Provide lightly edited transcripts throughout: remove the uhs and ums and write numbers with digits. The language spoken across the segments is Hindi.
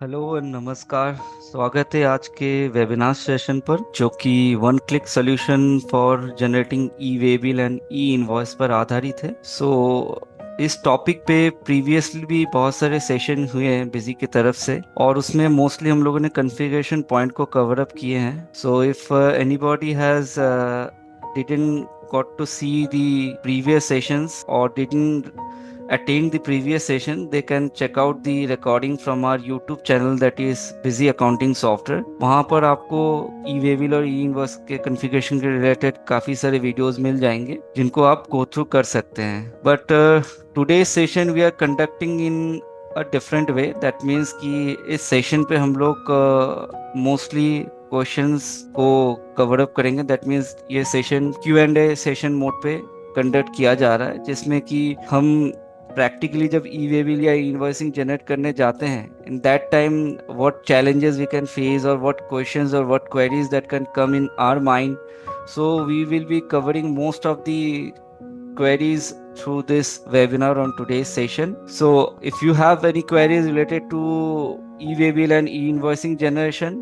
हेलो और नमस्कार। स्वागत है आज के वेबिनार सेशन पर जो कि one click solution for generating E waybill and e invoice पर आधारित है। इस टॉपिक पे प्रीवियसली भी बहुत सारे सेशन हुए हैं बिजी की तरफ से, और उसमें मोस्टली हम लोगों ने कॉन्फ़िगरेशन पॉइंट को कवर अप किए हैं। So if anybody has didn't got to see the previous sessions or didn't attend the previous session, they can check out the recording from our YouTube channel that is Busy Accounting Software। वहाँ पर आपको ई वेबिल और ई इनवॉइस के कॉन्फ़िगरेशन के रिलेटेड काफ़ी सारे वीडियोस मिल जाएंगे जिनको आप गो थ्रू कर सकते हैं। But today session we are conducting in a different way. That means कि इस सेशन पे हम लोग मोस्टली क्वेश्चंस को कवर अप करेंगे। दैट मीन्स ये session Q and A session mode पे कंडक्ट किया जा रहा है, जिसमें कि हम प्रैक्टिकली जब ई वेबिल या इनवॉइसिंग जनरेट करने जाते हैं, in that time what challenges we can face और व्हाट क्वेश्चंस और what queries that can come in our mind. So we will be covering most of the queries through this webinar on today's session. So if you have any queries related to e-waybill and e-invoicing generation,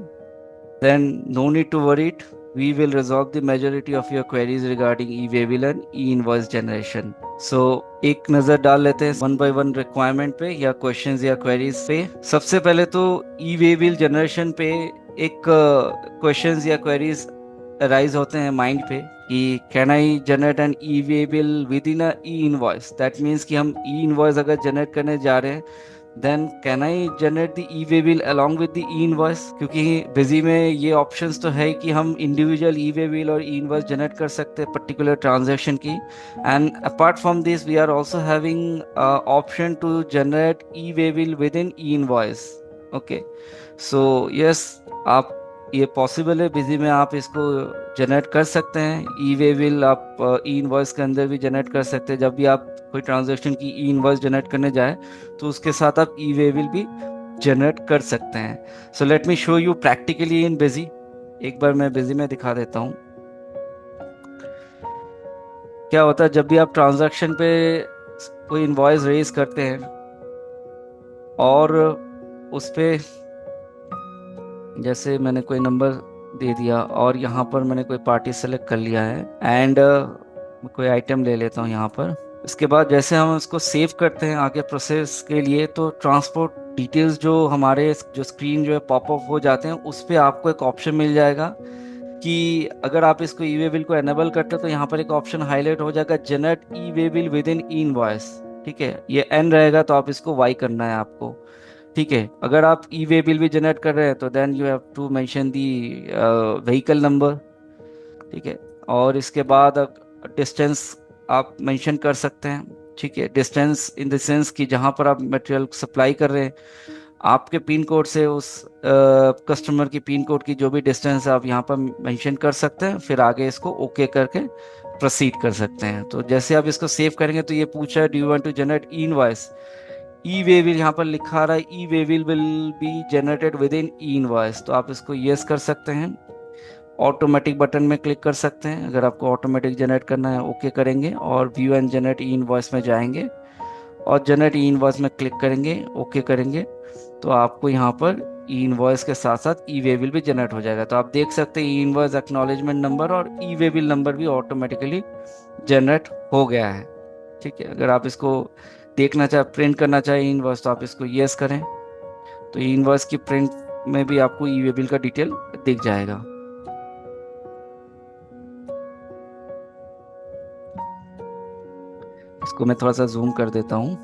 then no need to worry it. We will resolve the majority of your queries regarding e-waybill and e-invoice generation. So एक नज़र डाल लेते हैं वन बाय वन रिक्वायरमेंट पे या क्वेश्चंस या क्वेरीज पे। सबसे पहले तो ई-waybill जनरेशन पे एक क्वेश्चंस या क्वेरीज अराइज होते हैं माइंड पे कि can I generate an e way bill within a e invoice. That means कि हम ई इनवॉइस अगर जनरेट करने जा रहे हैं, then can I generate the e way bill along with the e invoice. क्योंकि बिजी में ये ऑप्शंस तो है कि हम इंडिविजुअल ई वे बिल और ई इनवॉइस जनरेट कर सकते हैं पर्टिकुलर ट्रांजेक्शन की। And apart from this we are also having option to generate e way bill within e invoice. Okay, so yes, आप ये पॉसिबल है बिजी में आप इसको जनरेट कर सकते हैं। ई वे बिल आप ई इनवॉइस के अंदर भी जनरेट कर सकते हैं। जब भी आप कोई ट्रांजेक्शन की ई इनवॉइस जनरेट करने जाए तो उसके साथ आप ई वे बिल भी जनरेट कर सकते हैं। So let me show you practically in busy. एक बार मैं बिजी में दिखा देता हूँ क्या होता है जब भी आप ट्रांजैक्शन पे कोई इनवॉइस रेज करते हैं और उस पे जैसे मैंने कोई नंबर दे दिया और यहाँ पर मैंने कोई पार्टी सेलेक्ट कर लिया है एंड कोई आइटम ले लेता हूँ यहाँ पर। इसके बाद जैसे हम उसको सेव करते हैं आगे प्रोसेस के लिए, तो ट्रांसपोर्ट डिटेल्स जो हमारे जो स्क्रीन जो है पॉपअप हो जाते हैं, उस पर आपको एक ऑप्शन मिल जाएगा कि अगर आप इसको ई वे बिल को एनेबल करते हो तो यहाँ पर एक ऑप्शन हाईलाइट हो जाएगा, generate e way bill within e invoice. ठीक है, ये एन रहेगा तो आप इसको वाई करना है आपको। ठीक है, अगर आप ई वे बिल भी जनरेट कर रहे हैं तो then you have to mention the vehicle number. ठीक है, और इसके बाद डिस्टेंस आप मेंशन कर सकते हैं। ठीक है, डिस्टेंस इन द सेंस कि जहाँ पर आप मटेरियल सप्लाई कर रहे हैं, आपके पिन कोड से उस कस्टमर की पिन कोड की जो भी डिस्टेंस है आप यहाँ पर मेंशन कर सकते हैं। फिर आगे इसको ओके करके प्रोसीड कर सकते हैं। तो जैसे आप इसको सेव करेंगे तो ये पूछा है do you want to generate e invoice. E way bill यहाँ पर लिखा रहा है e way bill will be generated within e invoice, तो आप इसको यस कर सकते हैं। ऑटोमेटिक बटन में क्लिक कर सकते हैं अगर आपको ऑटोमेटिक जनरेट करना है, ओके करेंगे और view and generate e invoice में जाएंगे और जनरेट ई इनवॉइस में क्लिक करेंगे, ओके करेंगे, तो आपको यहाँ पर ई इनवॉइस के साथ साथ ई वे बिल भी जनरेट हो जाएगा। तो आप देख सकते हैं ई इनवॉइस एक्नॉलेजमेंट नंबर और ई वे बिल नंबर भी ऑटोमेटिकली जनरेट हो गया है। ठीक है, अगर आप इसको देखना चाहे प्रिंट करना चाहे इनवॉइस तो आप इसको यस करें, तो इनवॉइस की प्रिंट में भी आपको ई वे बिल का डिटेल दिख जाएगा। इसको मैं थोड़ा सा जूम कर देता हूँ।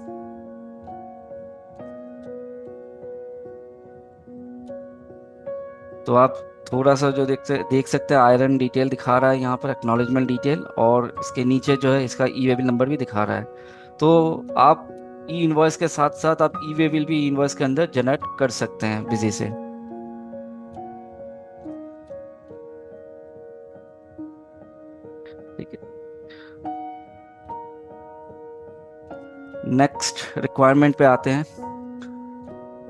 तो आप थोड़ा सा जो देख सकते हैं आयरन डिटेल दिखा रहा है यहाँ पर, एक्नॉलेजमेंट डिटेल, और इसके नीचे जो है इसका ई वे बिल नंबर भी दिखा रहा है। तो आप ई इनवॉइस के साथ साथ आप ई वे बिल भी ई इनवॉइस के अंदर जनरेट कर सकते हैं बिजी से। ठीक है, नेक्स्ट रिक्वायरमेंट पे आते हैं।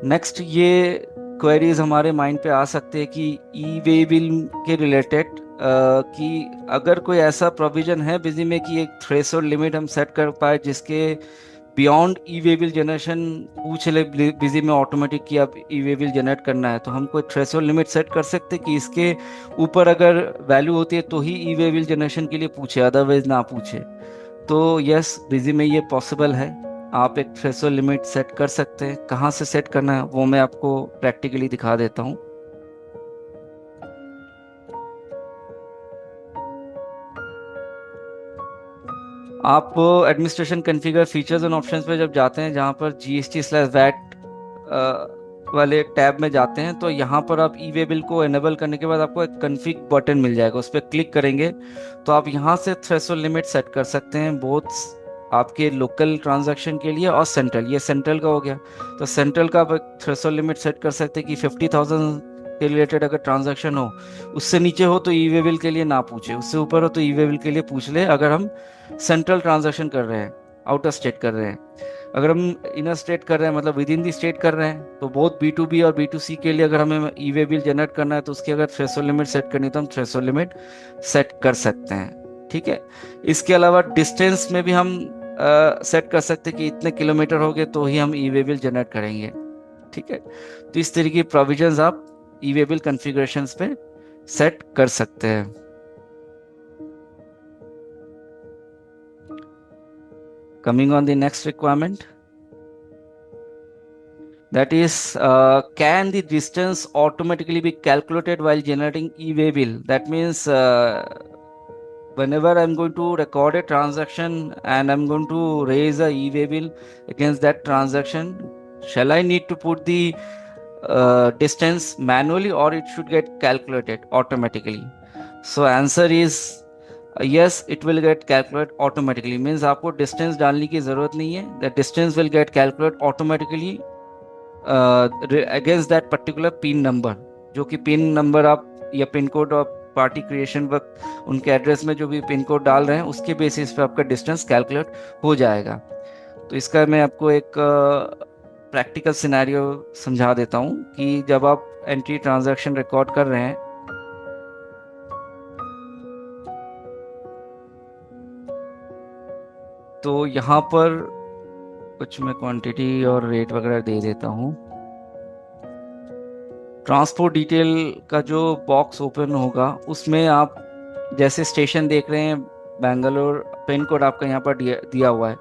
नेक्स्ट ये क्वेरीज हमारे माइंड पे आ सकते हैं कि ई वे बिल के रिलेटेड कि अगर कोई ऐसा प्रोविजन है बिजी में कि एक थ्रेशोल्ड लिमिट हम सेट कर पाए जिसके बियॉन्ड ई वेबिल जनरेशन पूछ ले बिजी में ऑटोमेटिक कि अब ई वेबिल जनरेट करना है, तो हम कोई थ्रेशोल्ड लिमिट सेट कर सकते कि इसके ऊपर अगर वैल्यू होती है तो ही ई वेबिल जनरेशन के लिए पूछे, अदरवाइज ना पूछे। तो यस, बिजी में ये पॉसिबल है। आप एक थ्रेशोल्ड लिमिट सेट कर सकते हैं। कहाँ से सेट करना है वो मैं आपको प्रैक्टिकली दिखा देता हूँ। आप administration configure features and options पे जब जाते हैं, जहाँ पर GST/VAT वाले टैब में जाते हैं, तो यहाँ पर आप ई वे बिल को एनेबल करने के बाद आपको एक कॉन्फ़िग बटन मिल जाएगा। उस पर क्लिक करेंगे तो आप यहाँ से थ्रेशोल्ड लिमिट सेट कर सकते हैं, बोथ आपके लोकल ट्रांजैक्शन के लिए और सेंट्रल। ये सेंट्रल का हो गया, तो सेंट्रल का आप थ्रेशोल्ड लिमिट सेट कर सकते हैं कि 50,000 के रिलेटेड अगर ट्रांजैक्शन हो, उससे नीचे हो तो ई वे बिल के लिए ना पूछे, उससे ऊपर हो तो ई वे बिल के लिए पूछ ले। अगर हम सेंट्रल ट्रांजैक्शन कर रहे हैं, आउट ऑफ स्टेट कर रहे हैं, अगर हम इन स्टेट कर रहे हैं मतलब विद इन दी स्टेट कर रहे हैं, तो बहुत B2B और B2C के लिए अगर हमें ई वे बिल जनरेट करना है तो उसकी अगर थ्रेशोल्ड लिमिट सेट करनी है तो हम थ्रेशोल्ड लिमिट सेट कर सकते हैं। ठीक है। इसके अलावा डिस्टेंस में भी हम सेट कर सकते हैं कि इतने किलोमीटर हो गए तो ही हम ई वे बिल जनरेट करेंगे। ठीक है। तो इस तरीके की प्रोविजंस आप ई वे बिल कॉन्फ़िगरेशंस पे सेट कर सकते हैं। Coming on the next requirement, that is, can the distance automatically be calculated while generating e-way bill? That means whenever I'm going to record a transaction and I'm going to raise a e-way bill against that transaction, shall I need to put the distance manually or it should get calculated automatically? So answer is yes, it will get calculated automatically. Means आपको distance डालने की जरूरत नहीं है. The distance will get calculated automatically against that particular pin number, जो कि पिन नंबर आप या पिन कोड और पार्टी क्रिएशन वक्त उनके एड्रेस में जो भी पिन कोड डाल रहे हैं उसके बेसिस पे आपका डिस्टेंस कैलकुलेट हो जाएगा। तो इसका मैं आपको एक प्रैक्टिकल सिनेरियो समझा देता हूँ कि जब आप एंट्री ट्रांजैक्शन रिकॉर्ड कर रहे हैं, तो यहाँ पर कुछ मैं क्वांटिटी और रेट वगैरह दे देता हूँ। ट्रांसपोर्ट डिटेल का जो बॉक्स ओपन होगा उसमें आप जैसे स्टेशन देख रहे हैं बैंगलोर, पिन कोड आपका यहाँ पर दिया हुआ है।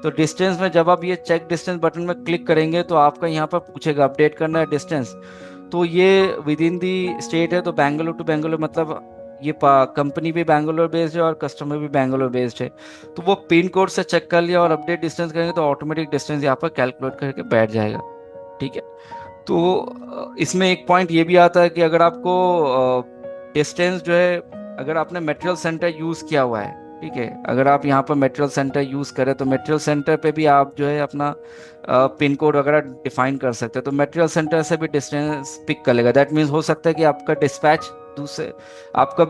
तो डिस्टेंस में जब आप ये चेक डिस्टेंस बटन में क्लिक करेंगे तो आपका यहाँ पर पूछेगा अपडेट करना है डिस्टेंस। तो ये विद इन दी स्टेट है, तो बैंगलोर टू बैंगलोर मतलब ये कंपनी भी बैंगलोर बेस्ड है और कस्टमर भी बैंगलोर बेस्ड है। तो वो पिन कोड से चेक कर लिया और अपडेट डिस्टेंस करेंगे तो ऑटोमेटिक डिस्टेंस यहाँ पर कैलकुलेट करके बैठ जाएगा। ठीक है। तो इसमें एक पॉइंट ये भी आता है कि अगर आपको डिस्टेंस जो है, अगर आपने मटेरियल सेंटर यूज किया हुआ है, ठीक है, अगर आप यहाँ पर मटेरियल सेंटर यूज करें तो मटेरियल सेंटर पे भी आप जो है अपना पिन कोड वगैरह डिफाइन कर सकते हैं। तो मटेरियल सेंटर से भी डिस्टेंस पिक कर लेगा। दैट मीन्स हो सकता है कि आपका डिस्पैच दूसरे, आपका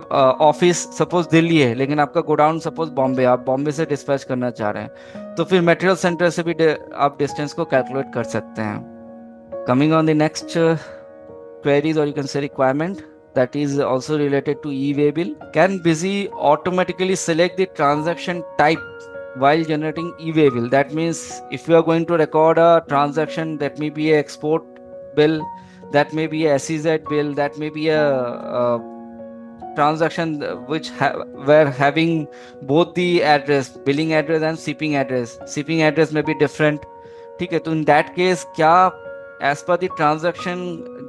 ऑफिस सपोज दिल्ली है लेकिन आपका गोडाउन सपोज बॉम्बे, आप बॉम्बे से डिस्पैच करना चाह रहे हैं तो फिर मटेरियल सेंटर से भी आप डिस्टेंस को कैलकुलेट कर सकते हैं। Coming on the next queries, or you can say requirement, that is also related to e-way bill. Can Busy automatically select the transaction type while generating e-way bill? That means if you are going to record a transaction, that may be a export bill, that may be a SEZ bill, that may be a transaction where having both the address, billing address and shipping address. Shipping address may be different. ठीक है। तो इन दैट केस क्या एज पर द ट्रांजैक्शन,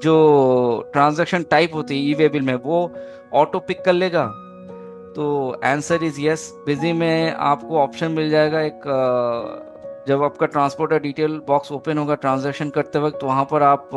जो ट्रांजैक्शन टाइप होती है ई वे बिल में, वो ऑटो पिक कर लेगा? तो आंसर इज यस। बिजी में आपको ऑप्शन मिल जाएगा एक, जब आपका ट्रांसपोर्टर डिटेल बॉक्स ओपन होगा ट्रांजैक्शन करते वक्त, तो वहाँ पर आप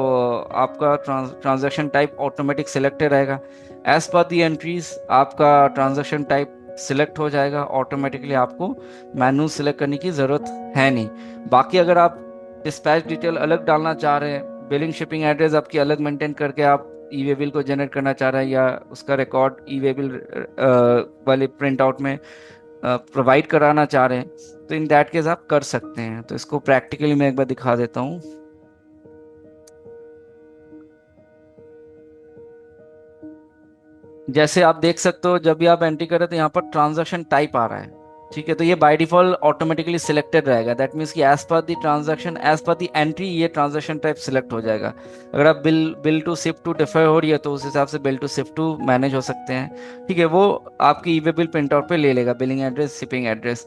आपका ट्रांजैक्शन टाइप ऑटोमेटिक सिलेक्टेड रहेगा। एज पर दी एंट्रीज आपका ट्रांजैक्शन टाइप सिलेक्ट हो जाएगा ऑटोमेटिकली, आपको मैनुअल सिलेक्ट करने की ज़रूरत है नहीं। बाकी अगर आप डिस्पैच डिटेल अलग डालना चाह रहे हैं, बिलिंग शिपिंग एड्रेस आपकी अलग मेंटेन करके आप ई वे बिल को जनरेट करना चाह रहे हैं, या उसका रिकॉर्ड ई वे बिल वाले प्रिंट आउट में प्रोवाइड कराना चाह रहे हैं, तो इन दैट केस आप कर सकते हैं। तो इसको प्रैक्टिकली मैं एक बार दिखा देता हूँ। जैसे आप देख सकते हो जब भी आप एंट्री करें तो यहाँ पर ट्रांजैक्शन टाइप आ रहा है। ठीक है, तो ये बाय डिफॉल्ट ऑटोमेटिकली सिलेक्टेड रहेगा। दैट मीन्स कि as per the transaction, as per the entry, ये ट्रांजैक्शन टाइप सिलेक्ट हो जाएगा। अगर आप bill bill to ship to differ हो रही है तो उस हिसाब से bill to ship to manage हो सकते हैं। ठीक है, वो आपकी e way bill print out पे ले लेगा, बिलिंग एड्रेस, शिपिंग एड्रेस।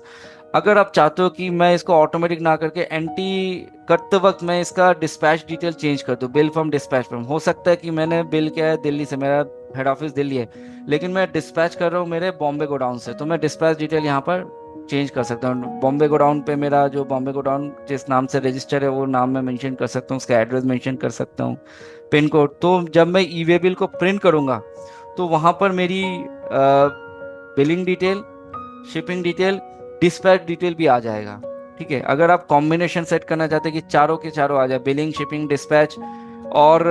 अगर आप चाहते हो कि मैं इसको ऑटोमेटिक ना करके एंट्री करते वक्त मैं इसका डिस्पैच डिटेल चेंज कर दूं, बिल फ्रॉम डिस्पैच फ्रॉम, हो सकता है कि मैंने बिल किया है दिल्ली से, मेरा हेड ऑफिस दिल्ली है, लेकिन मैं डिस्पैच कर रहा हूँ मेरे बॉम्बे गोडाउन से, तो मैं डिस्पैच डिटेल यहाँ पर चेंज कर सकता हूँ। बॉम्बे गोडाउन पे मेरा जो बॉम्बे गोडाउन जिस नाम से रजिस्टर है वो नाम मैं मेंशन कर सकता हूँ, उसका एड्रेस मेंशन कर सकता हूँ, पिन कोड। तो जब मैं ई वे बिल को प्रिंट करूंगा तो वहां पर मेरी billing detail, shipping detail, dispatch detail भी आ जाएगा। ठीक है, अगर आप कॉम्बिनेशन सेट करना चाहते हैं कि चारों के चारों आ जाए, बिलिंग, शिपिंग, डिस्पैच, और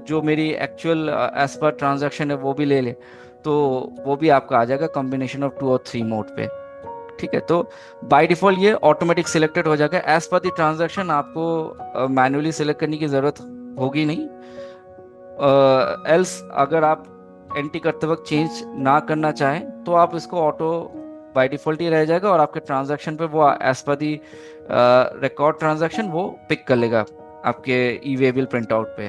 जो मेरी एक्चुअल एज पर ट्रांजैक्शन है वो भी ले ले, तो वो भी आपका आ जाएगा कॉम्बिनेशन ऑफ 2 और 3 मोड पे। ठीक है, तो बाय डिफॉल्ट ये ऑटोमेटिक सिलेक्टेड हो जाएगा। एज पर द ट्रांजैक्शन आपको मैन्युअली सिलेक्ट करने की जरूरत होगी नहीं। एल्स अगर आप एंट्री करते वक्त चेंज ना करना चाहें तो आप इसको ऑटो बाय डिफॉल्ट ही रह जाएगा, और आपके ट्रांजैक्शन पे वो as per the record transaction वो पिक कर लेगा आपके e way bill print out पे।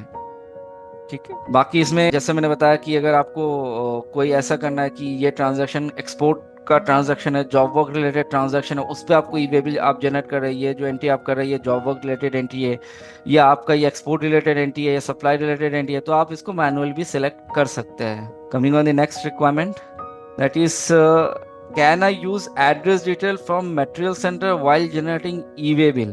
ठीक है, बाकी इसमें जैसे मैंने बताया कि अगर आपको कोई ऐसा करना है कि ये ट्रांजैक्शन एक्सपोर्ट का ट्रांजैक्शन है, जॉब वर्क रिलेटेड ट्रांजैक्शन है, उस पर आपको ई वे बिल आप जनरेट कर रही है, जो एंट्री आप कर रही है जॉब वर्क रिलेटेड एंट्री है, या आपका ये एक्सपोर्ट रिलेटेड एंट्री है, या सप्लाई रिलेटेड एंट्री है, तो आप इसको मैनुअल भी सिलेक्ट कर सकते हैं। Coming on the next requirement, that is can I use address detail from material centre while generating E way bill.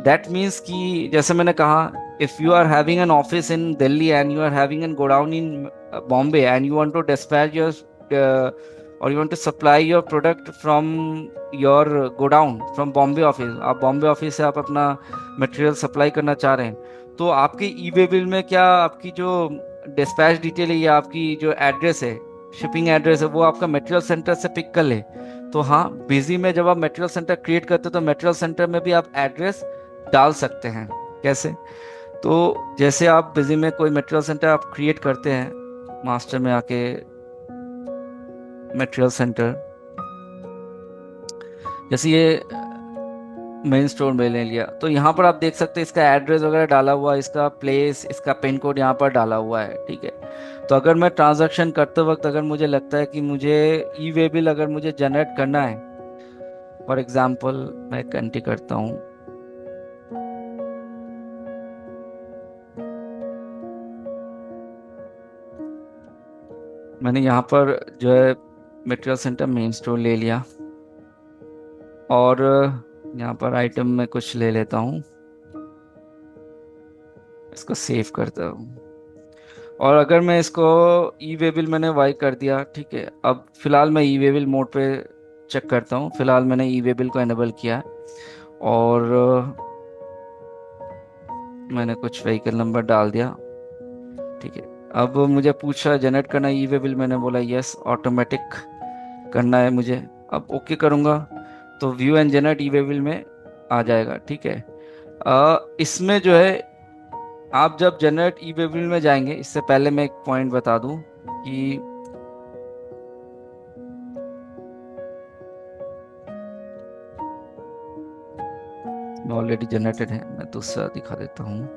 That means कि जैसे मैंने कहा, if you are having an office in Delhi and you are having a godown in Bombay and you want to dispatch your uh, or you want to supply your product from your godown from Bombay office, आप बॉम्बे ऑफिस से आप अपना मटेरियल सप्लाई करना चाह रहे हैं, तो आपके ई वे बिल में क्या आपकी जो डिस्पैच डिटेल है या आपकी जो एड्रेस है, शिपिंग एड्रेस है, वो आपका मटेरियल सेंटर से पिक कर ले। तो हाँ, बिजी में जब आप मटेरियल सेंटर क्रिएट करते हो तो मटेरियल सेंटर में भी आप एड्रेस डाल सकते हैं। कैसे? तो जैसे आप बिजी में कोई मटेरियल सेंटर आप क्रिएट करते हैं, मास्टर में आके मटेरियल सेंटर, जैसे ये मेन स्टोर में ले लिया, तो यहाँ पर आप देख सकते हैं इसका एड्रेस वगैरह डाला हुआ है, इसका प्लेस, इसका पिन कोड यहाँ पर डाला हुआ है। ठीक है, तो अगर मैं ट्रांजैक्शन करते वक्त अगर मुझे लगता है कि मुझे ई वे बिल अगर मुझे जनरेट करना है, फॉर एग्जाम्पल मैं कंटी करता हूँ, मैंने यहाँ पर जो है मटेरियल सेंटर मेन स्टोर ले लिया, और यहाँ पर आइटम में कुछ ले लेता हूँ, इसको सेव करता हूँ, और अगर मैं इसको ई वे बिल मैंने वाई कर दिया। ठीक है, अब फिलहाल मैं ई वे बिल मोड पे चेक करता हूँ, फिलहाल मैंने ई वे बिल को एनेबल किया है, और मैंने कुछ व्हीकल नंबर डाल दिया। ठीक है, अब मुझे पूछा जनरेट करना ई वे बिल, मैंने बोला यस, ऑटोमेटिक करना है मुझे। अब ओके करूँगा तो view and generate e way bill में आ जाएगा। ठीक है, इसमें जो है आप जब जनरेट ई वे बिल में जाएंगे, इससे पहले मैं एक पॉइंट बता दूं कि ऑलरेडी जनरेटेड है, मैं दूसरा दिखा देता हूँ।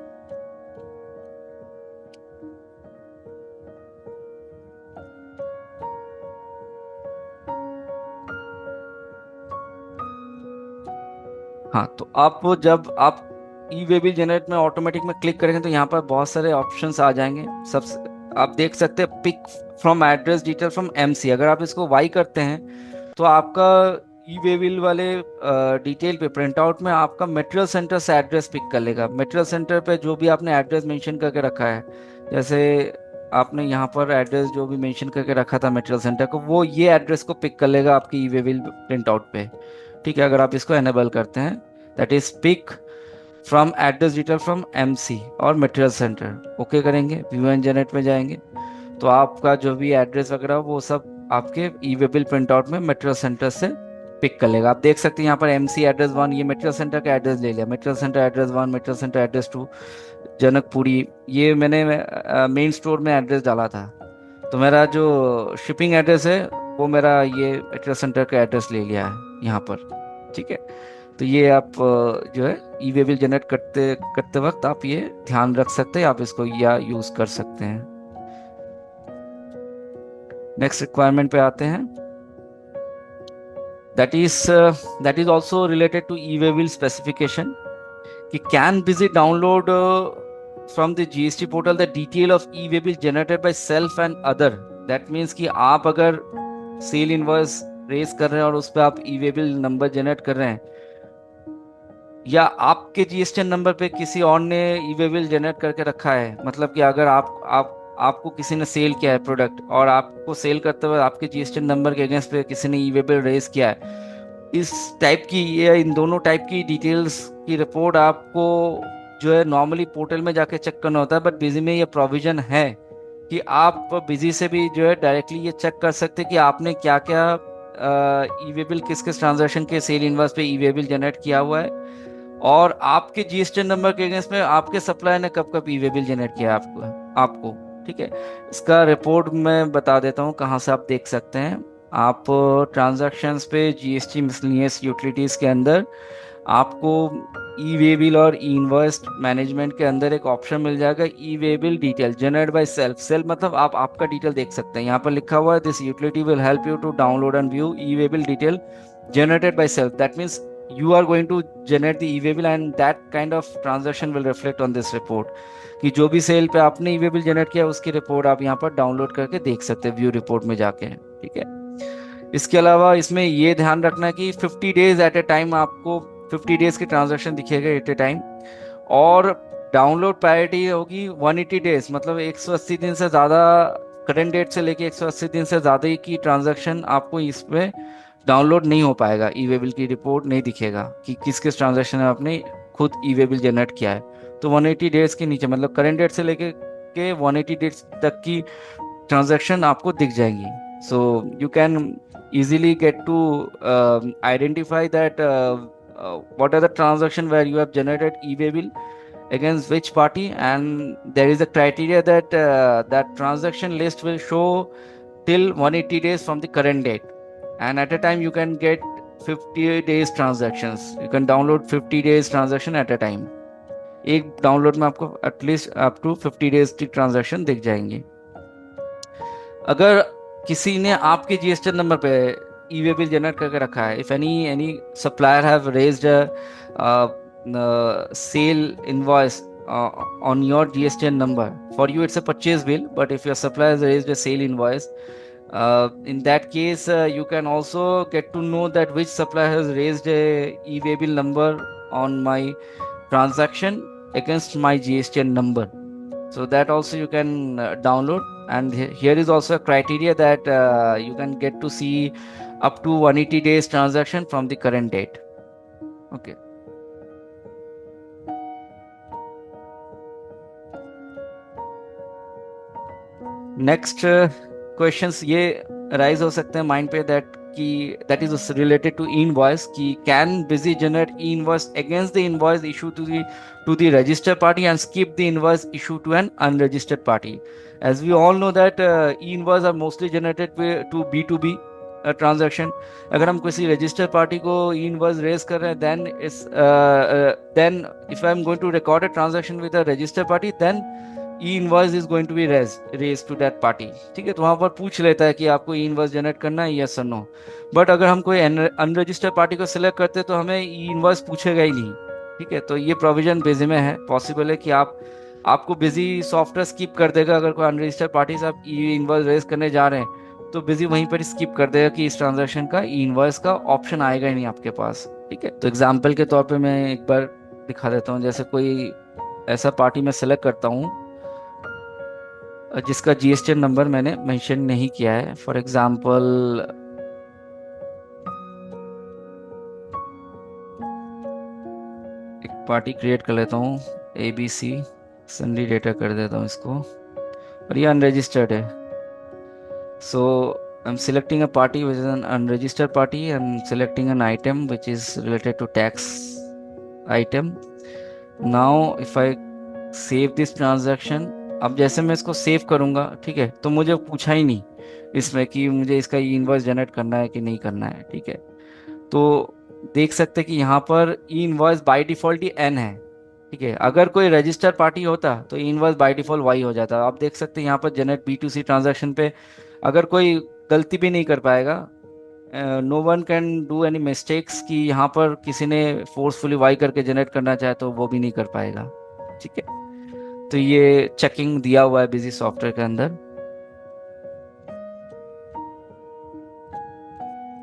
हाँ, तो आप जब आप ई वे बिल जनरेट में ऑटोमेटिक में क्लिक करेंगे तो यहाँ पर बहुत सारे ऑप्शंस आ जाएंगे। सब आप देख सकते हैं, pick from address detail from MC, अगर आप इसको वाई करते हैं तो आपका ई वे बिल वाले डिटेल पे प्रिंट आउट में आपका मटेरियल सेंटर से एड्रेस पिक कर लेगा। मटेरियल सेंटर पे जो भी आपने एड्रेस मेंशन करके रखा है, जैसे आपने यहाँ पर एड्रेस जो भी मेंशन करके रखा था मटेरियल सेंटर को, वो ये एड्रेस को पिक कर लेगा आपकी e way bill print out पे। ठीक है, अगर आप इसको एनेबल करते हैं, that is pick from address detail from MC और मटेरियल सेंटर, ओके करेंगे, व्यू एंड जनरेट में जाएंगे, तो आपका जो भी एड्रेस वगैरह वो सब आपके e way bill print out में मटेरियल सेंटर से पिक कर लेगा। आप देख सकते हैं यहाँ पर एमसी एड्रेस 1, ये मटेरियल सेंटर का एड्रेस ले लिया, material centre address 1, material centre address 2 Janakpuri, ये मैंने मेन स्टोर में एड्रेस डाला था, तो मेरा जो शिपिंग एड्रेस है वो मेरा ये मटेरियल सेंटर का एड्रेस ले लिया है। यहाँ पर। ठीक है, तो ये आप जो है ई वे बिल जनरेट करते करते वक्त आप ये ध्यान रख सकते हैं, आप इसको या यूज कर सकते हैं। नेक्स्ट रिक्वायरमेंट पे आते हैं, that is that is also related to e way bill specification, कि can Busy download from the GST portal the detail of e way bill generated by self and other. That means कि आप अगर सेल इनवॉइस रेज कर रहे हैं और उस पर आप e way bill number generate कर रहे हैं, या आपके जीएसटीएन नंबर पे किसी और ने ई वे बिल जनरेट करके रखा है, मतलब कि अगर आप आपको किसी ने सेल किया है प्रोडक्ट, और आपको सेल करते हुए आपके जीएसटीएन नंबर के अगेंस्ट पे किसी ने ई वे बिल रेज किया है, इस टाइप की या इन दोनों टाइप की डिटेल्स की रिपोर्ट आपको जो है नॉर्मली पोर्टल में जाके चेक करना होता है, बट बिजी में ये प्रोविजन है कि आप बिजी से भी जो है डायरेक्टली ये चेक कर सकते हैं कि आपने क्या क्या ई वे बिल किस किस ट्रांजैक्शन के सेल इनवॉइस पे ई वे बिल जनरेट किया हुआ है, और आपके जीएसटीएन नंबर के अगेंस्ट में आपके सप्लायर ने कब कब ई वे बिल जनरेट किया है आपको। ठीक है, इसका रिपोर्ट मैं बता देता हूँ कहाँ से आप देख सकते हैं। आप ट्रांजैक्शंस पे जीएसटी मिसलेनियस यूटिलिटीज के अंदर आपको ई वे बिल और ई इनवॉइस मैनेजमेंट के अंदर एक ऑप्शन मिल जाएगा, e way bill detail generate by self. Self मतलब आप आपका डिटेल देख सकते हैं, यहाँ पर लिखा हुआ है this utility will help you to download and view e way bill detail generated by self. That means you are going to generate the e-way bill and that kind of transaction will reflect on this report, कि जो भी सेल पे आपने ई वे बिल जनरेट किया उसकी रिपोर्ट आप यहाँ पर डाउनलोड करके देख सकते हैं व्यू रिपोर्ट में जाके। ठीक है, इसके अलावा इसमें ये ध्यान रखना कि 50 डेज एट ए टाइम आपको 50 डेज की ट्रांजेक्शन दिखेगा एट ए टाइम, और डाउनलोड प्रायोरिटी होगी 180 डेज, मतलब 180 दिन से ज़्यादा, करंट डेट से लेके 180 दिन से ज़्यादा की ट्रांजैक्शन आपको इसमें डाउनलोड नहीं हो पाएगा, ई वे बिल की रिपोर्ट नहीं दिखेगा कि किस किस ट्रांजैक्शन में आपने खुद ई वे बिल जनरेट किया है। तो 180 डेज के नीचे, मतलब करंट डेट से लेके के 180 डेज तक की ट्रांजैक्शन आपको दिख जाएंगी। सो you can easily get to identify that what are the transaction where you have generated e-way bill against which party, and there is a criteria that that transaction list will show till 180 days from the current date, and at a time you can get 50 days transactions, you can download 50 days transaction at a time। एक डाउनलोड में आपको एटलीस्ट अप टू 50 डेज की ट्रांजैक्शन दिख जाएंगी। अगर किसी ने आपके जीएसटी नंबर पे ई वे बिल जनरेट करके रखा है, if any supplier have raised sale invoice on your GSTN number, for you it's a purchase bill, but if your supplier has raised a sale invoice, in that case you can also get to know that which supplier has raised a e-way bill number on my transaction against my GSTN number, so that also you can download, and here is also a criteria that you can get to see up to 180 days transaction from the current date। okay, next questions ये राइज हो सकते हैं माइंड पे, that is related to invoice, कि can Busy generate e invoice against the invoice issue to the registered party and skip the invoice issue to an unregistered party. As we all know that e invoice are mostly generated to be transaction. अगर हम किसी रजिस्टर्ड पार्टी को ई इनवॉइस रेज कर रहे हैं, then if I am going to record a transaction with a registered party, then e invoice is going to be raise to that party. ठीक है, तो वहां पर पूछ लेता है कि आपको ई इनवॉइस जनरेट करना है, यस और नो। बट अगर हम कोई अनरजिस्टर्ड पार्टी को सिलेक्ट करते हैं तो हमें ई इनवॉइस पूछेगा ही नहीं। ठीक है, तो ये प्रोविजन बिजी में है, पॉसिबल है कि आपको बिजी सॉफ्टवेयर स्किप कर देगा। अगर कोई अनरजिस्टर्ड पार्टी से आप ई इनवॉइस रेज करने जा रहे हैं तो बिजी वहीं पर स्किप कर देगा कि इस ट्रांजेक्शन का ई इनवॉइस का ऑप्शन आएगा ही नहीं आपके पास। ठीक है, तो एग्जाम्पल के तौर पर मैं एक बार दिखा देता हूँ। जैसे कोई ऐसा पार्टी मैं सेलेक्ट करता हूँ जिसका जीएसटीएन नंबर मैंने मेंशन नहीं किया है, फॉर एग्जांपल एक पार्टी क्रिएट कर लेता हूँ ABC, सन्डी डेटा कर देता हूँ इसको, और ये अनरजिस्टर्ड है। So I am selecting a party which is an unregistered party and selecting an item which is related to tax item. Now if I save this transaction, अब जैसे मैं इसको सेव करूंगा, ठीक है, तो मुझे पूछा ही नहीं इसमें कि मुझे इसका इनवॉइस जनरेट करना है कि नहीं करना है। ठीक है, तो देख सकते हैं कि यहाँ पर ई इनवॉइस बाई डिफॉल्ट ही एन है। ठीक है, अगर कोई रजिस्टर पार्टी होता तो e invoice by default y हो जाता। आप देख सकते हैं यहाँ पर जनरेट B2C ट्रांजैक्शन पे अगर कोई गलती भी नहीं कर पाएगा, no one can do any mistakes, कि यहाँ पर किसी ने फोर्सफुली वाई करके जनरेट करना चाहे तो वो भी नहीं कर पाएगा। ठीक है, तो ये चेकिंग दिया हुआ है बिजी सॉफ्टवेयर के अंदर।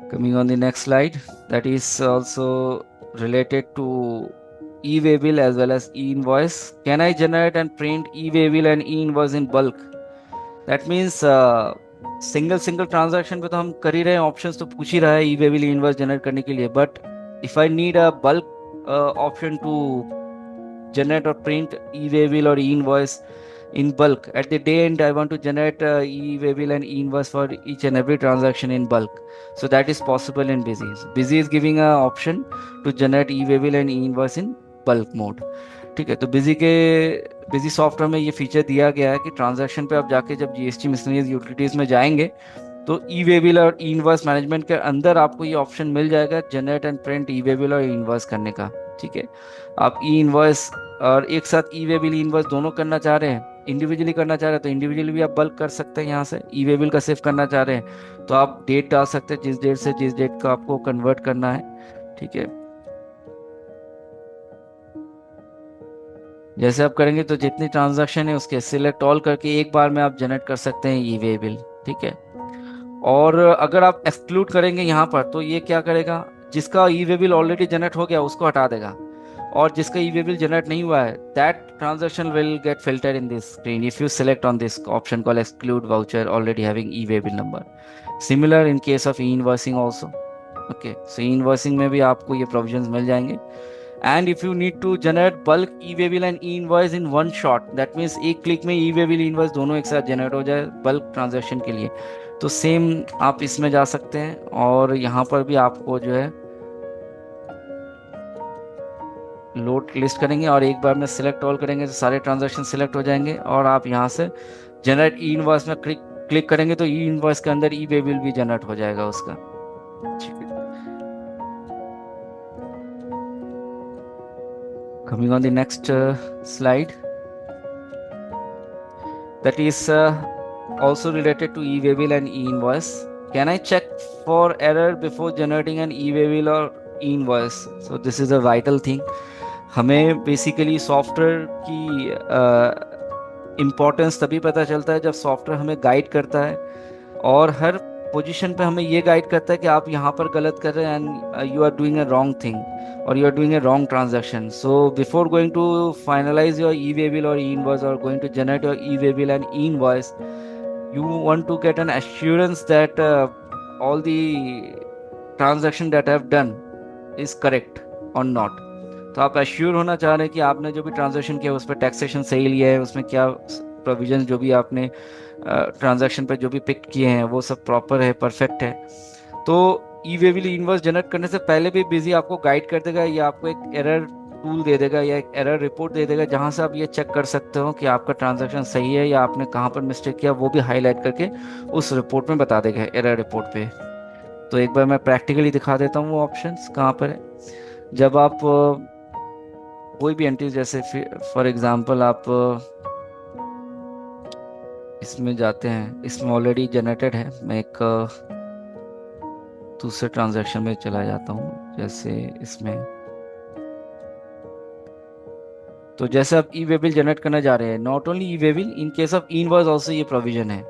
Coming on the next slide, that is also related to e-waybill as well as e-invoice. Can I generate and print e-waybill and e-invoice in bulk? That means single single transaction पे तो हम कर ही रहे हैं, ऑप्शंस तो पूछ ही रहा है e way bill invoice generate करने के लिए। But if I need a bulk option to generate or print e-waybill or e-invoice in bulk. At the day end, I want to generate e-waybill and e-invoice for each and every transaction in bulk. So that is possible in Busy. Busy is giving a option to generate e-waybill and e-invoice in bulk mode. ठीक है, तो बिजी सॉफ्टवेयर में ये फीचर दिया गया है कि ट्रांजैक्शन पे आप जाके जब जीएसटी मिसलेनियस यूटिलिटीज में जाएंगे तो ई वेबिल और ई इनवॉइस मैनेजमेंट के अंदर आपको ये ऑप्शन मिल जाएगा generate and print E waybill और ई इनवॉइस करने का। ठीक है, आप ई इनवॉइस और एक साथ ई वे बिल ई इनवॉइस दोनों करना चाह रहे हैं, इंडिविजुअली करना चाह रहे हैं तो इंडिविजुअली भी आप बल्क कर सकते हैं। यहाँ से ई वे बिल का सिर्फ करना चाह रहे हैं तो आप डेट डाल सकते हैं, जिस डेट से जिस डेट का आपको कन्वर्ट करना है। ठीक है, जैसे आप करेंगे तो जितनी ट्रांजैक्शन है उसके सिलेक्ट ऑल करके एक बार में आप जनरेट कर सकते हैं ई वे बिल। ठीक है, और अगर आप एक्सक्लूड करेंगे यहाँ पर तो ये क्या करेगा, जिसका ई वे बिल ऑलरेडी जनरेट हो गया उसको हटा देगा, और जिसका ई वे बिल जनरेट नहीं हुआ है that transaction will get filtered in this screen if you select on this option call exclude voucher already having e way bill number. Similar in case of e invoicing also. Okay, so e invoicing में भी आपको ये प्रोविजंस मिल जाएंगे। And if you need to generate bulk e way bill and e invoice in one shot, that means एक क्लिक में ई वे बिल इनवॉइस दोनों एक साथ जनरेट हो जाए बल्क ट्रांजैक्शन के लिए, तो सेम आप इसमें जा सकते हैं और यहाँ पर भी आपको जो है लोड लिस्ट करेंगे और एक बार में सिलेक्ट ऑल करेंगे तो सारे ट्रांजैक्शन सिलेक्ट हो जाएंगे और आप यहाँ से जनरेट ई इनवॉइस में क्लिक क्लिक करेंगे तो ई इनवॉइस के अंदर ई वे बिल भी जनरेट हो जाएगा उसका। ठीक है, coming on the next slide, that is also related to e-waybill and e-invoice. Can I check for error before generating an e-waybill or e-invoice? So this is a vital thing. हमें बेसिकली सॉफ्टवेयर की इम्पोर्टेंस तभी पता चलता है जब सॉफ्टवेयर हमें गाइड करता है और हर पोजीशन पे हमें ये गाइड करता है कि आप यहाँ पर गलत कर रहे हैं and you are doing a wrong thing or you are doing a wrong transaction. So before going to finalize your e-waybill or e-invoice or going to generate your e-waybill and e-invoice, you want to get an assurance that all the transaction that I have done is correct or not. तो आप एश्योर होना चाह रहे हैं कि आपने जो भी ट्रांजेक्शन किया उस पर टैक्सेशन सही लिया है, उसमें क्या प्रोविजन जो भी आपने ट्रांजैक्शन पे जो भी पिक किए हैं वो सब प्रॉपर है, परफेक्ट है। तो ई वे बिल इनवॉइस जनरेट करने से पहले भी बिजी आपको गाइड कर देगा या आपको एक एरर टूल दे देगा या एक एरर रिपोर्ट दे देगा जहां से आप ये चेक कर सकते हो कि आपका ट्रांजैक्शन सही है या आपने कहाँ पर मिस्टेक किया, वो भी हाईलाइट करके उस रिपोर्ट में बता देगा एरर रिपोर्ट पे। तो एक बार मैं प्रैक्टिकली दिखा देता हूँ वो ऑप्शंस कहाँ पर है। जब आप कोई भी एंट्री, जैसे फॉर एग्जांपल आप इसमें जाते हैं, इसमें ऑलरेडी जनरेटेड है, मैं एक दूसरे ट्रांजैक्शन में चला जाता हूँ जैसे इसमें। तो जैसे आप ई वे बिल जनरेट करने जा रहे हैं, not only E way bill, in case of invoice also ये प्रोविजन है।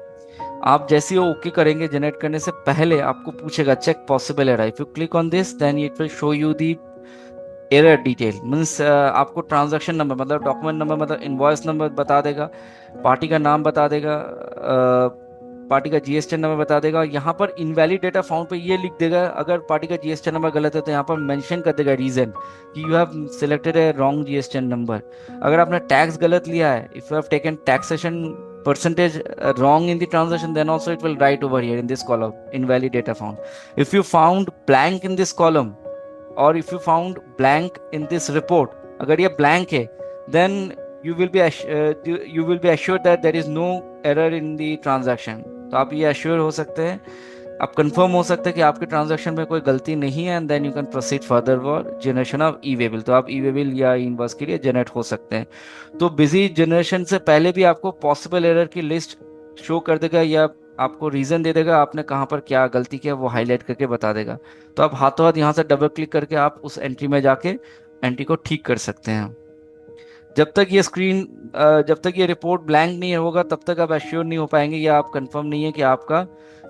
आप जैसे ही ओके करेंगे जनरेट करने से पहले आपको पूछेगा check possible error. If you click on this then it will show you the error detail, means आपको ट्रांजैक्शन नंबर मतलब डॉक्यूमेंट नंबर मतलब इनवॉइस नंबर बता देगा, पार्टी का नाम बता देगा, पार्टी का जीएसटी नंबर बता देगा। यहाँ पर इनवैलिड डेटा फाउंड पे ये लिख देगा, अगर पार्टी का जीएसटी नंबर गलत है तो यहाँ पर मेंशन कर देगा रीजन कि you have selected A wrong GST number. अगर आपने टैक्स गलत लिया है, if you have taken taxation percentage wrong in the transaction, then also it will write over here in this column invalid data found. If you found blank in this column or if you found blank in this report, अगर ये blank है then you will be assured that there is no error in the transaction. तो आप ये एश्योर हो सकते हैं आप कंफर्म हो सकते हैं कि आपके ट्रांजैक्शन में कोई गलती नहीं है, and then you can proceed further for generation of e waybill. तो आप ई वेबिल या इनवॉइस के लिए जनरेट हो सकते हैं। तो बिजी जनरेशन से पहले भी आपको पॉसिबल एरर की लिस्ट शो कर देगा, या आपको रीजन दे देगा आपने कहाँ पर क्या गलती किया, वो हाईलाइट करके बता देगा। तो आप हाथों हाथ यहाँ से डबल क्लिक करके आप उस एंट्री में जाके एंट्री को ठीक कर सकते हैं। जब तक ये स्क्रीन जब तक ये रिपोर्ट ब्लैंक नहीं होगा तब तक आप एश्योर नहीं हो पाएंगे, या आप कंफर्म नहीं है कि आपका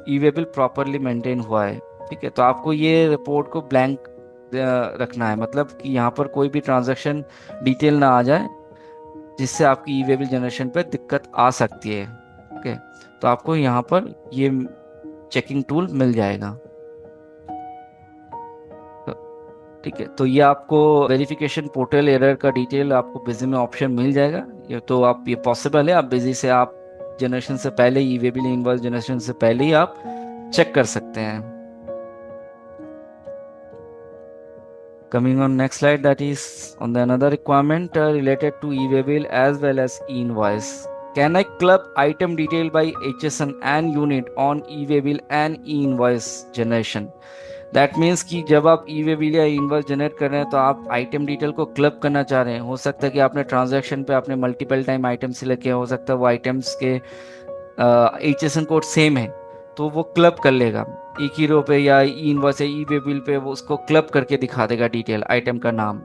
ईवेबल प्रॉपरली मेंटेन हुआ है। ठीक है, तो आपको ये रिपोर्ट को ब्लैंक रखना है, मतलब कि यहाँ पर कोई भी ट्रांजैक्शन डिटेल ना आ जाए जिससे आपकी ईवेबल जनरेशन पे दिक्कत आ सकती है। ओके, तो आपको यहाँ पर ये चेकिंग टूल मिल जाएगा। ठीक है, तो ये आपको वेरिफिकेशन पोर्टल एरर का डिटेल आपको बिजी में ऑप्शन मिल जाएगा। ये तो आप, ये पॉसिबल है, आप बिजी से आप जनरेशन से पहले ही, वेबिल इनवॉइस जनरेशन से पहले ही आप चेक कर सकते हैं। Coming on next slide, that is on the another requirement related to e-waybill as well as e-invoice. Can I club item detail by HSN and unit on e-waybill and e-invoice generation? That means कि जब आप ई वे बिल या इनवॉइस जनरेट कर रहे हैं तो आप आइटम डिटेल को क्लब करना चाह रहे हैं। हो सकता है कि आपने ट्रांजैक्शन पे आपने मल्टीपल टाइम आइटम सिलेक्ट किया, हो सकता है वो आइटम्स के HSN कोड सेम है, तो वो क्लब कर लेगा एक ही रो पे, या ई इनवॉइस या ई वे बिल पे वो उसको क्लब करके दिखा देगा डिटेल आइटम का नाम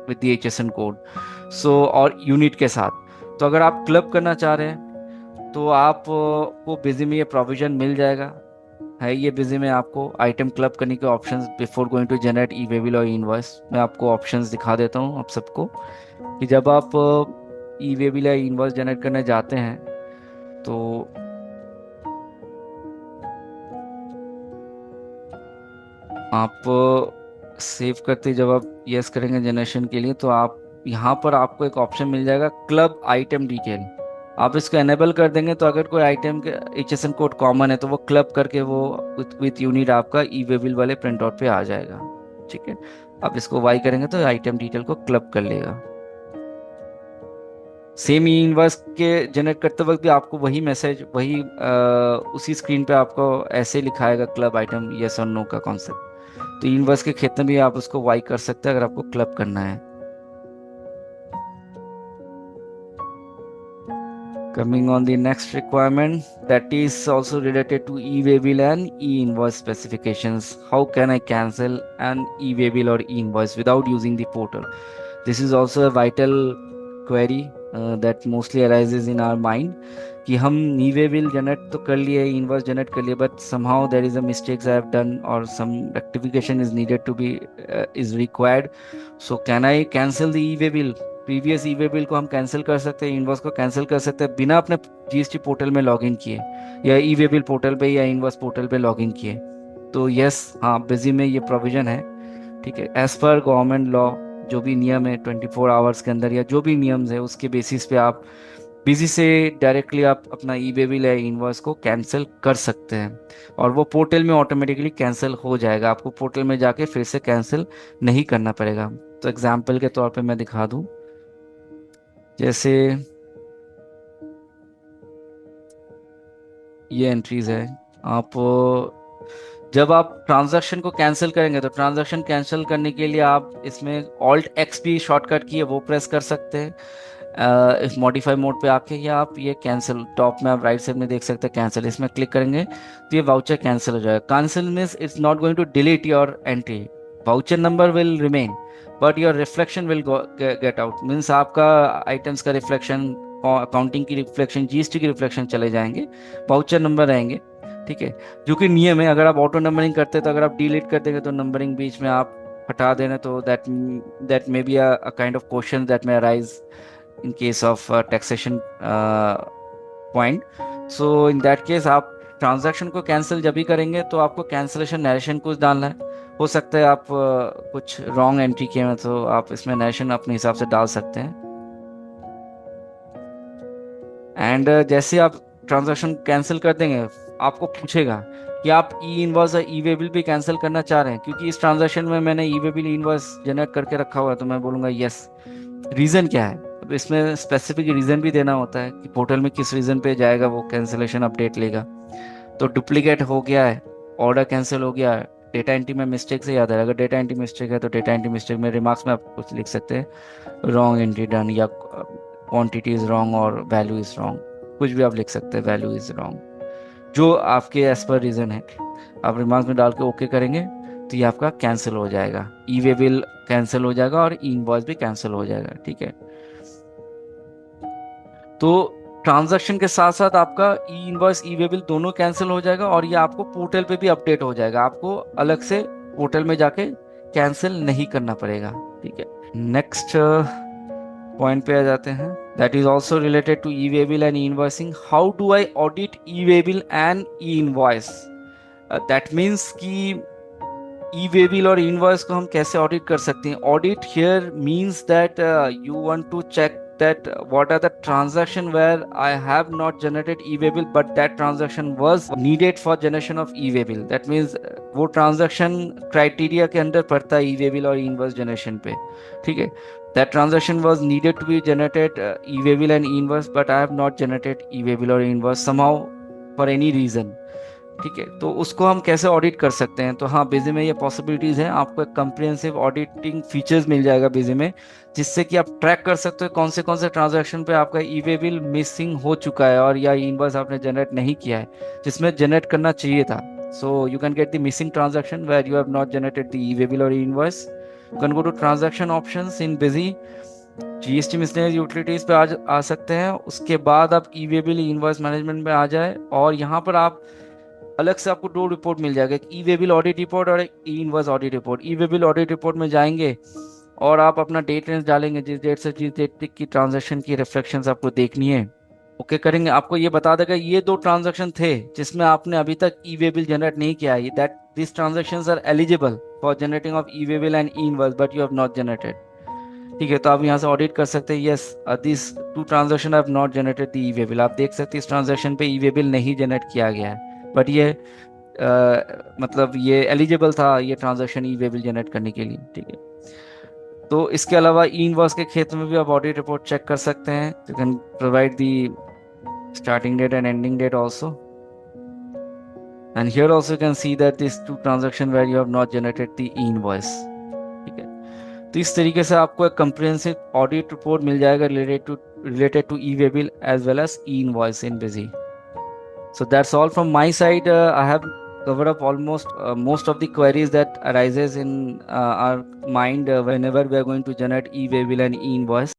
विद द HSN कोड, सो और यूनिट के साथ। तो अगर आप क्लब करना चाह रहे हैं तो आप को बिजी में ये प्रोविजन मिल जाएगा। है ये बिजी में आपको आइटम क्लब करने के options before going to generate e waybill और इनवॉइस। मैं आपको ऑप्शंस दिखा देता हूँ आप सबको, कि जब आप ई वेबिल या इनवॉइस जनरेट करने जाते हैं तो आप सेव करते जब आप यस करेंगे जनरेशन के लिए, तो आप यहाँ पर आपको एक ऑप्शन मिल जाएगा क्लब आइटम डिटेल। आप इसको एनेबल कर देंगे तो अगर कोई आइटम के HSN कोड कॉमन है तो वो क्लब करके वो विथ यूनिट आपका ई वेबिल वाले प्रिंट आउट पे आ जाएगा। ठीक है, आप इसको वाई करेंगे तो आइटम डिटेल को क्लब कर लेगा। सेम ई इनवर्स के जनरेट करते वक्त भी आपको वही मैसेज, वही उसी स्क्रीन पे आपको ऐसे लिखाएगा क्लब आइटम यस और नो का कॉन्सेप्ट। तो इनवर्स के खेत में भी आप उसको वाई कर सकते हैं अगर आपको क्लब करना है। Coming on the next requirement, that is also related to e-waybill and e-invoice specifications. How can I cancel an e-waybill or e-invoice without using the portal? This is also a vital query that mostly arises in our mind, कि हम e-waybill generate तो कर लिए, e-invoice generate कर लिए, but somehow there is a mistakes I have done or some rectification is needed to be is required. So can I cancel the e-waybill? Previous E way bill को हम कैंसिल कर सकते हैं, इनवॉइस को कैंसिल कर सकते हैं बिना अपने GST पोर्टल में लॉगिन किए, या ई वे बिल पोर्टल पे या इनवॉइस पोर्टल पे लॉगिन किए। तो यस, हाँ, बिजी में ये प्रोविजन है। ठीक है, एज पर गवर्नमेंट लॉ जो भी नियम है 24 आवर्स के अंदर, या जो भी नियम्स है उसके बेसिस पे आप बिजी से डायरेक्टली आप अपना ई वे बिल या इनवॉइस को कैंसिल कर सकते हैं, और वो पोर्टल में ऑटोमेटिकली कैंसिल हो जाएगा। आपको पोर्टल में जाके फिर से कैंसिल नहीं करना पड़ेगा। तो एग्जाम्पल के तौर पे मैं दिखा दूं, जैसे ये एंट्रीज है, आप जब आप ट्रांजैक्शन को कैंसिल करेंगे तो ट्रांजैक्शन कैंसिल करने के लिए आप इसमें Alt+X भी शॉर्टकट की है वो प्रेस कर सकते हैं इस मॉडिफाई मोड पे आके, या आप ये कैंसिल टॉप में आप राइट साइड में देख सकते हैं कैंसिल, इसमें क्लिक करेंगे तो ये वाउचर कैंसिल हो जाएगा। Cancel means it's not going to delete your entry, voucher number will remain but your reflection will get out. Means आपका आइटम्स का रिफ्लेक्शन, अकाउंटिंग की रिफ्लेक्शन, GST की रिफ्लेक्शन चले जाएंगे, वाउचर नंबर रहेंगे। ठीक है, जो कि नियम है। अगर आप ऑटो नंबरिंग करते हैं तो अगर आप डिलीट कर देंगे तो नंबरिंग बीच में आप हटा देना, तो that may be a kind of question that may arise in case of taxation point. So in that case आप ट्रांजैक्शन को कैंसिल जब भी करेंगे तो आपको कैंसिलेशन नरेशन कुछ डालना है। हो सकता है आप कुछ रॉन्ग एंट्री किए हैं तो आप इसमें नरेशन अपने हिसाब से डाल सकते हैं। एंड जैसे आप ट्रांजैक्शन कैंसिल कर देंगे आपको पूछेगा कि आप ई इनवॉइस और ई वे बिल भी कैंसिल करना चाह रहे हैं, क्योंकि इस ट्रांजैक्शन में मैंने ई वे बिल इनवॉइस जनरेट करके रखा हुआ है। तो मैं बोलूँगा यस। रीज़न क्या है, अब इसमें स्पेसिफिक रीज़न भी देना होता है कि पोर्टल में किस रीज़न पे जाएगा वो कैंसिलेशन अपडेट लेगा। तो डुप्लीकेट हो गया है ऑर्डर कैंसिल हो गया, डेटा एंट्री में मिस्टेक से याद है, अगर डेटा एंट्री मिस्टेक है तो डेटा एंट्री मिस्टेक में रिमार्क्स में आप कुछ लिख सकते हैं, रॉन्ग एंट्री डन, या क्वांटिटी इज रॉन्ग और वैल्यू इज रॉन्ग, कुछ भी आप लिख सकते हैं, वैल्यू इज रॉन्ग, जो आपके एज पर रीजन है। आप रिमार्क्स में डाल के ओके करेंगे तो ये आपका कैंसिल हो जाएगा, ई वे बिल कैंसिल हो जाएगा और ई इनवॉइस भी कैंसिल हो जाएगा, ठीक है। तो ट्रांजैक्शन के साथ साथ आपका ई इनवॉइस ई वे बिल दोनों कैंसिल हो जाएगा, और ये आपको पोर्टल पे भी अपडेट हो जाएगा, आपको अलग से पोर्टल में जाके कैंसिल नहीं करना पड़ेगा, ठीक है। नेक्स्ट पॉइंट पे आ जाते हैं, that is also related to e way bill and e invoicing. How do I audit e way bill and e invoice? That means कि ई वे बिल और इनवॉइस को हम कैसे ऑडिट कर सकते हैं। Audit here means that you want to check that what are the transaction where I have not generated e-way bill but that transaction was needed for generation of e-way bill, that means वो transaction criteria के अंदर पड़ता है e-way bill और invoice generation पे, ठीक है। that transaction was needed to be generated e-way bill and invoice but I have not generated e-way bill or invoice somehow for any reason, ठीक है। तो उसको हम कैसे ऑडिट कर सकते हैं? तो हाँ, बेजे में ये पॉसिबिलिटीज है, आपको एक कंप्रिहेंसिव ऑडिटिंग फीचर्स मिल जाएगा बेजे में, जिससे कि आप ट्रैक कर सकते हो कौन से ट्रांजैक्शन पे आपका ई वे बिल मिसिंग हो चुका है और या इनवॉइस आपने जनरेट नहीं किया है जिसमें जनरेट करना चाहिए था। So you can get the missing transaction where you have not generated the e way bill और invoice. You can go to transaction options in Busy, GST miscellaneous utilities पे आ सकते हैं। उसके बाद आप e way bill invoice management में आ जाए और यहाँ पर आप अलग से आपको दो रिपोर्ट मिल जाएगा, एक ई वे बिल ऑडिट रिपोर्ट और एक ई इनवॉइस ऑडिट रिपोर्ट। ई वे बिल ऑडिट रिपोर्ट में जाएंगे और आप अपना डेट रेंज डालेंगे, जिस डेट से जिस डेट तक की ट्रांजैक्शन की रिफ्लेक्शंस आपको देखनी है, ओके करेंगे, आपको ये बता देगा ये दो ट्रांजैक्शन थे जिसमें आपने अभी तक ई वे बिल जनरेट नहीं किया है, that this transactions are eligible for generating of e way bill and e invoice but you have not generated, ठीक है। तो आप यहाँ से ऑडिट कर सकते हैं, yes this two transaction have not generated the e way bill, आप देख सकते हैं इस ट्रांजैक्शन पे ई वे बिल नहीं जनरेट किया गया है बट ये मतलब ये एलिजिबल था ये ट्रांजैक्शन ई वे बिल जनरेट करने के लिए, ठीक है। तो इसके अलावा ई इनवॉइस के क्षेत्र में भी आप ऑडिट रिपोर्ट चेक कर सकते हैं, you can provide the starting date and ending date also, and here also you can see that this two transaction where you have not generated the e invoice, ठीक है। तो इस तरीके से आपको एक कंप्रिहेंसिव ऑडिट रिपोर्ट मिल जाएगा related to e way bill as well as e invoice in Busy. So that's all from my side. I have covered up almost most of the queries that arises in our mind whenever we are going to generate e-way bill and e-invoice.